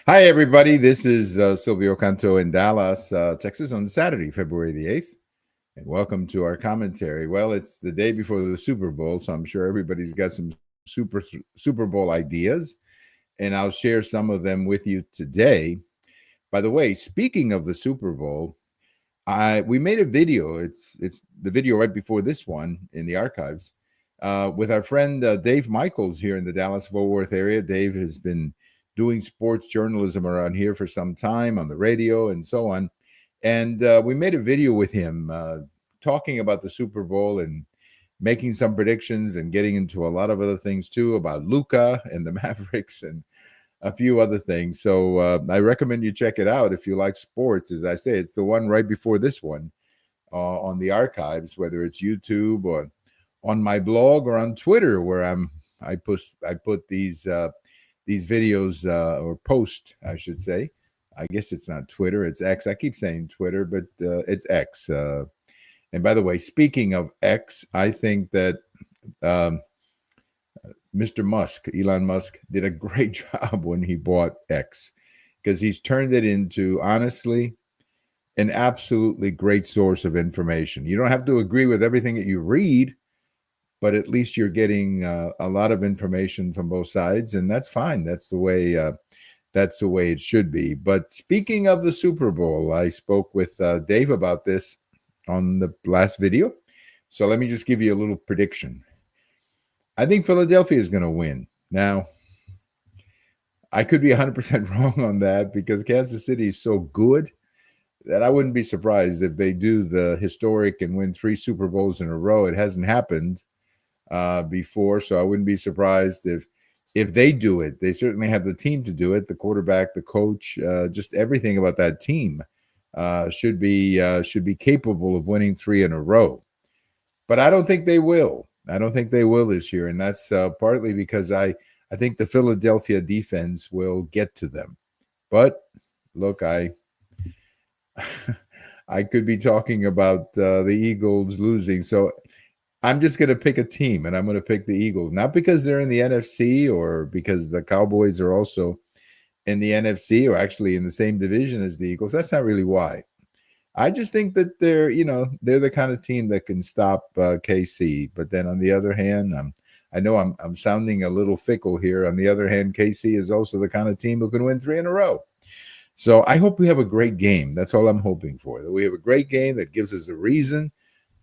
Hi, everybody. This is Silvio Canto in Dallas, Texas on Saturday, February the 8th. And welcome to our commentary. Well, it's the day before the Super Bowl, so I'm sure everybody's got some Super Bowl ideas, and I'll share some of them with you today. By the way, speaking of the Super Bowl, we made a video. It's the video right before this one in the archives with our friend Dave Michaels here in the Dallas Fort Worth area. Dave has been doing sports journalism around here for some time on the radio and so on. And we made a video with him talking about the Super Bowl and making some predictions and getting into a lot of other things too about Luka and the Mavericks and a few other things. So I recommend you check it out if you like sports. As I say, it's the one right before this one on the archives, whether it's YouTube or on my blog or on Twitter, where I put these videos or post, I should say. I guess it's not Twitter, it's X. I keep saying Twitter, but it's X. And by the way, speaking of X, I think that Mr. Musk, Elon Musk, did a great job when he bought X, because he's turned it into, honestly, an absolutely great source of information. You don't have to agree with everything that you read, but at least you're getting a lot of information from both sides, and that's fine. That's the way it should be. But speaking of the Super Bowl, I spoke with Dave about this on the last video. So let me just give you a little prediction. I think Philadelphia is going to win. Now, I could be 100% wrong on that because Kansas City is so good that I wouldn't be surprised if they do the historic and win 3 Super Bowls in a row. It hasn't happened before, so I wouldn't be surprised if they do it. They certainly have the team to do it. The quarterback, the coach, just everything about that team should be capable of winning 3 in a row. But I don't think they will. I don't think they will this year, and that's partly because I think the Philadelphia defense will get to them. But look, I could be talking about the Eagles losing, so I'm just going to pick a team, and I'm going to pick the Eagles, not because they're in the NFC or because the Cowboys are also in the NFC or actually in the same division as the Eagles. That's not really why. I just think that they're the kind of team that can stop KC. But then on the other hand, I know I'm sounding a little fickle here. On the other hand, KC is also the kind of team who can win 3 in a row. So I hope we have a great game. That's all I'm hoping for. That we have a great game that gives us a reason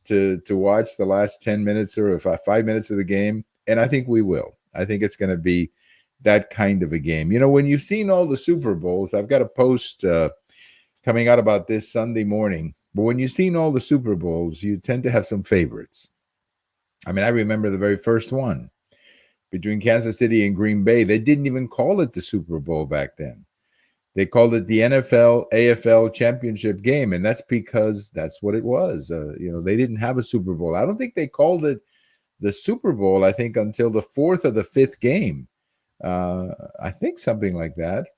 to watch the last 10 minutes or 5 minutes of the game. And I think we will. I think it's going to be that kind of a game. When you've seen all the Super Bowls, I've got a post coming out about this Sunday morning. But when you've seen all the Super Bowls, you tend to have some favorites. I mean, I remember the very first one between Kansas City and Green Bay. They didn't even call it the Super Bowl back then. They called it the NFL AFL championship game, and that's because that's what it was. They didn't have a Super Bowl. I don't think they called it the Super Bowl, I think, until the 4th or the 5th game. I think something like that.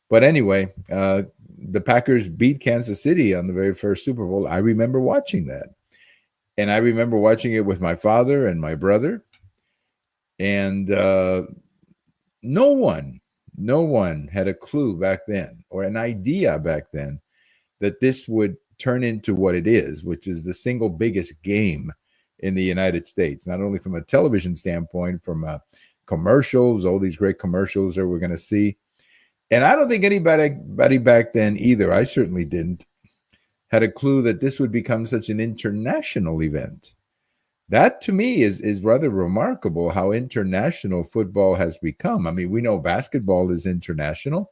But anyway, the Packers beat Kansas City on the very first Super Bowl. I remember watching that. And I remember watching it with my father and my brother. And no one had a clue back then or an idea back then that this would turn into what it is, which is the single biggest game in the United States, not only from a television standpoint, from commercials, all these great commercials that we're going to see. And I don't think anybody back then either, I certainly didn't, had a clue that this would become such an international event. That, to me, is rather remarkable how international football has become. I mean, we know basketball is international.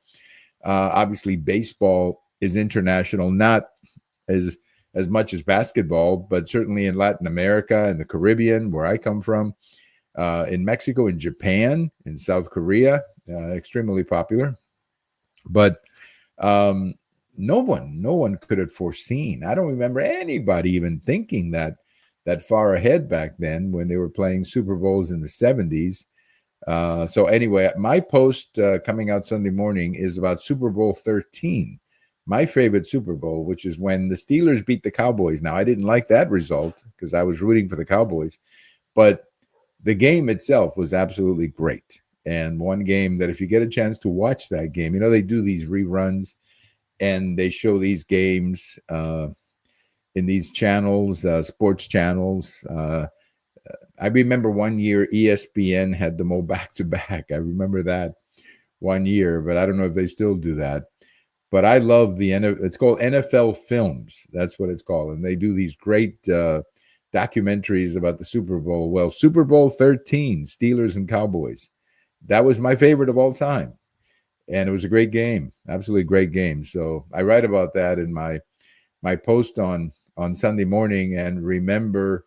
Obviously, baseball is international, not as much as basketball, but certainly in Latin America and the Caribbean, where I come from, in Mexico, in Japan, in South Korea, extremely popular. But no one could have foreseen. I don't remember anybody even thinking that far ahead back then when they were playing Super Bowls in the 70s. So anyway, my post coming out Sunday morning is about Super Bowl 13, my favorite Super Bowl, which is when the Steelers beat the Cowboys. Now, I didn't like that result because I was rooting for the Cowboys, but the game itself was absolutely great. And one game that if you get a chance to watch that game, they do these reruns and they show these games in these channels, sports channels. I remember one year ESPN had them all back to back. I remember that one year, but I don't know if they still do that. But I love it's called NFL Films. That's what it's called. And they do these great documentaries about the Super Bowl. Well, Super Bowl 13, Steelers and Cowboys. That was my favorite of all time. And it was a great game, absolutely great game. So I write about that in my post on Sunday morning. And remember,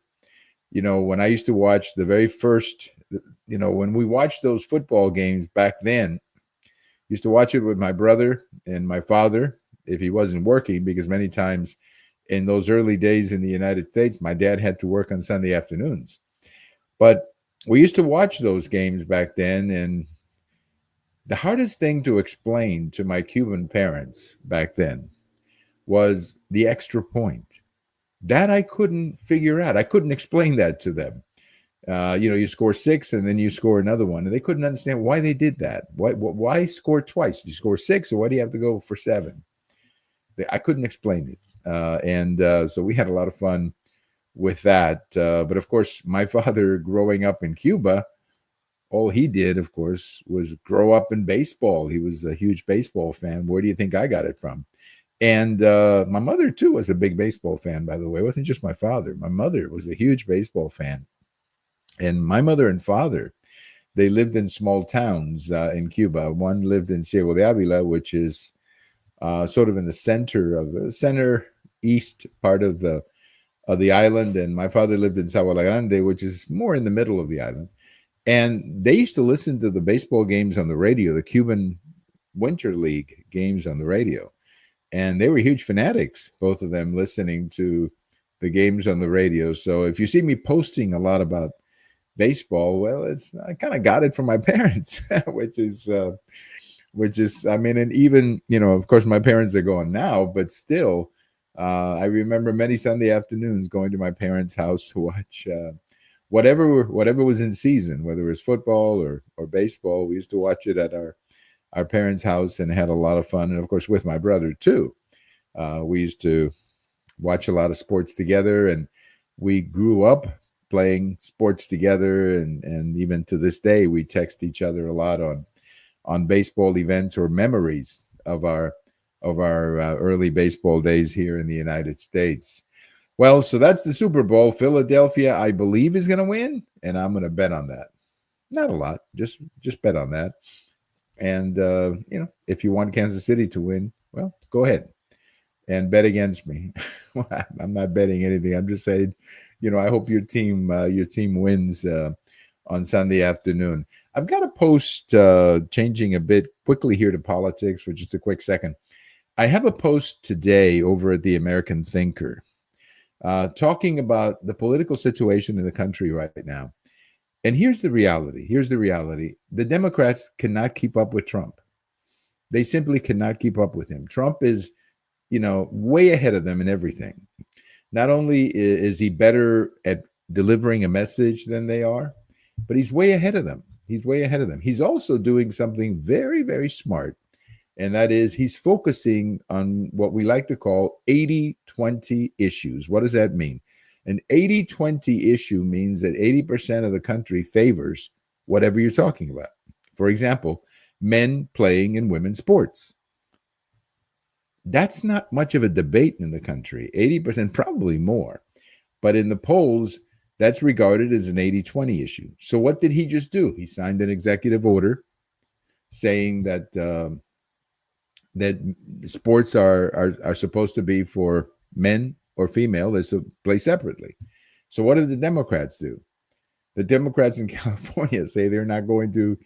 when I used to watch the very first, when we watched those football games back then, used to watch it with my brother and my father if he wasn't working, because many times in those early days in the United States, my dad had to work on Sunday afternoons. But we used to watch those games back then, and the hardest thing to explain to my Cuban parents back then was the extra point. That I couldn't figure out. I couldn't explain that to them. You score 6 and then you score another one. And they couldn't understand why they did that. Why score twice? You score 6, or why do you have to go for 7? I couldn't explain it. So we had a lot of fun with that. But of course, my father growing up in Cuba, all he did, of course, was grow up in baseball. He was a huge baseball fan. Where do you think I got it from? And my mother, too, was a big baseball fan, by the way. It wasn't just my father. My mother was a huge baseball fan. And my mother and father, they lived in small towns in Cuba. One lived in Ciego de Avila, which is sort of in the center east part of the island. And my father lived in Sabana Grande, which is more in the middle of the island. And they used to listen to the baseball games on the radio, the Cuban Winter League games on the radio. And they were huge fanatics, both of them, listening to the games on the radio. So if you see me posting a lot about baseball, well, I kind of got it from my parents, which is, I mean, and even, of course, my parents are gone now, but still, I remember many Sunday afternoons going to my parents' house to watch whatever was in season, whether it was football or baseball. We used to watch it at our parents' house and had a lot of fun. And of course, with my brother too, we used to watch a lot of sports together, and we grew up playing sports together. And even to this day, we text each other a lot on baseball events or memories of our early baseball days here in the United States. Well, so that's the Super Bowl. Philadelphia, I believe, is going to win, and I'm going to bet on that. Not a lot, just bet on that. And, if you want Kansas City to win, well, go ahead and bet against me. I'm not betting anything. I'm just saying, I hope your team wins on Sunday afternoon. I've got a post changing a bit quickly here to politics for just a quick second. I have a post today over at the American Thinker talking about the political situation in the country right now. And here's the reality. The Democrats cannot keep up with Trump. They simply cannot keep up with him. Trump is, way ahead of them in everything. Not only is he better at delivering a message than they are, but he's way ahead of them. He's also doing something very, very smart. And that is he's focusing on what we like to call 80-20 issues. What does that mean? An 80-20 issue means that 80% of the country favors whatever you're talking about. For example, men playing in women's sports. That's not much of a debate in the country. 80%, probably more. But in the polls, that's regarded as an 80-20 issue. So what did he just do? He signed an executive order saying that that sports are supposed to be for men or female. They're to play separately. So what did the Democrats do? The Democrats in California say they're not going to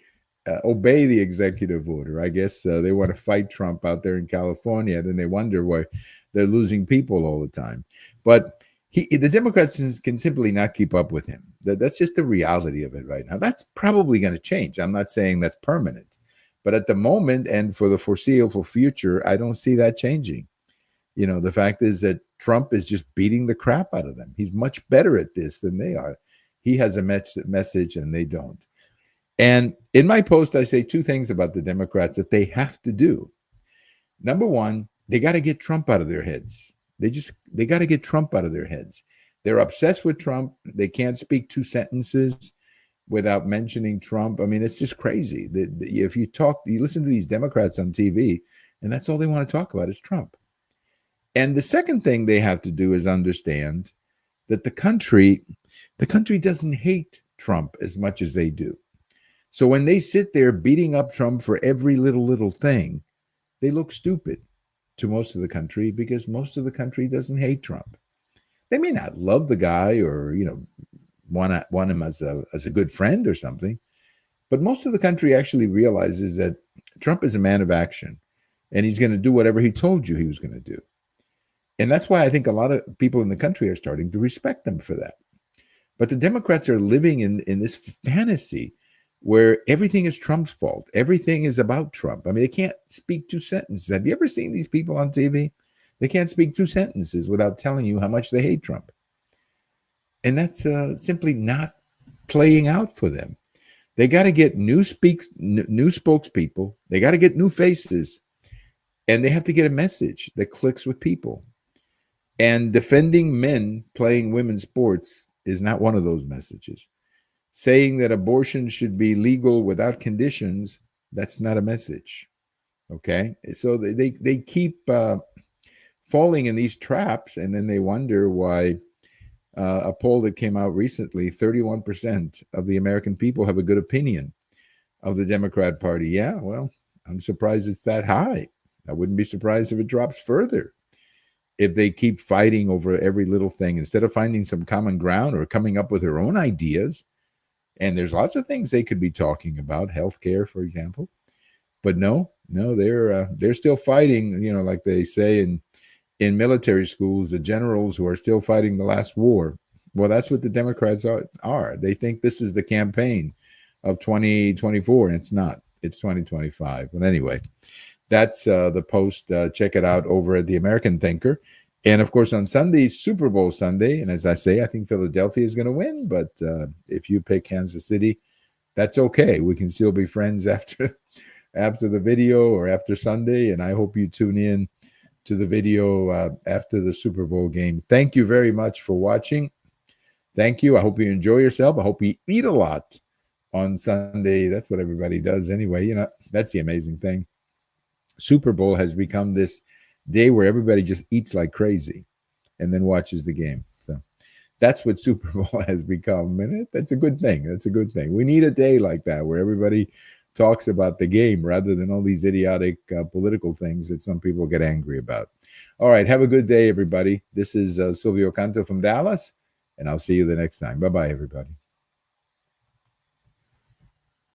obey the executive order. I guess they want to fight Trump out there in California. Then they wonder why they're losing people all the time. But the Democrats can simply not keep up with him. That's just the reality of it right now. That's probably going to change. I'm not saying that's permanent. But at the moment and for the foreseeable future, I don't see that changing. The fact is that Trump is just beating the crap out of them. He's much better at this than they are. He has a message and they don't. And in my post, I say two things about the Democrats that they have to do. Number one, they got to get Trump out of their heads. They got to get Trump out of their heads. They're obsessed with Trump. They can't speak two sentences without mentioning Trump. I mean, it's just crazy. If you listen to these Democrats on TV, and that's all they want to talk about is Trump. And the second thing they have to do is understand that the country doesn't hate Trump as much as they do. So when they sit there beating up Trump for every little thing, they look stupid to most of the country because most of the country doesn't hate Trump. They may not love the guy or, want him as a good friend or something, but most of the country actually realizes that Trump is a man of action and he's going to do whatever he told you he was going to do. And that's why I think a lot of people in the country are starting to respect him for that. But the Democrats are living in this fantasy where everything is Trump's fault. Everything is about Trump. I mean, they can't speak two sentences. Have you ever seen these people on TV? They can't speak two sentences without telling you how much they hate Trump. And that's simply not playing out for them. They got to get new spokespeople. They got to get new faces. And they have to get a message that clicks with people. And defending men playing women's sports is not one of those messages. Saying that abortion should be legal without conditions, that's not a message. Okay? So they keep falling in these traps, and then they wonder why a poll that came out recently, 31% of the American people have a good opinion of the Democrat Party. Yeah, well, I'm surprised it's that high. I wouldn't be surprised if it drops further. If they keep fighting over every little thing, instead of finding some common ground or coming up with their own ideas. And there's lots of things they could be talking about, healthcare, for example. But no, they're still fighting, like they say in military schools, the generals who are still fighting the last war. Well, that's what the Democrats are. They think this is the campaign of 2024, and it's not. It's 2025. But anyway, that's the post. Check it out over at The American Thinker. And, of course, on Sunday, Super Bowl Sunday. And as I say, I think Philadelphia is going to win. But if you pick Kansas City, that's okay. We can still be friends after the video or after Sunday. And I hope you tune in to the video after the Super Bowl game. Thank you very much for watching. Thank you. I hope you enjoy yourself. I hope you eat a lot on Sunday. That's what everybody does anyway. That's the amazing thing. Super Bowl has become this day where everybody just eats like crazy and then watches the game. So that's what Super Bowl has become. And that's a good thing. That's a good thing. We need a day like that where everybody talks about the game rather than all these idiotic political things that some people get angry about. All right. Have a good day, everybody. This is Silvio Canto from Dallas, and I'll see you the next time. Bye-bye, everybody.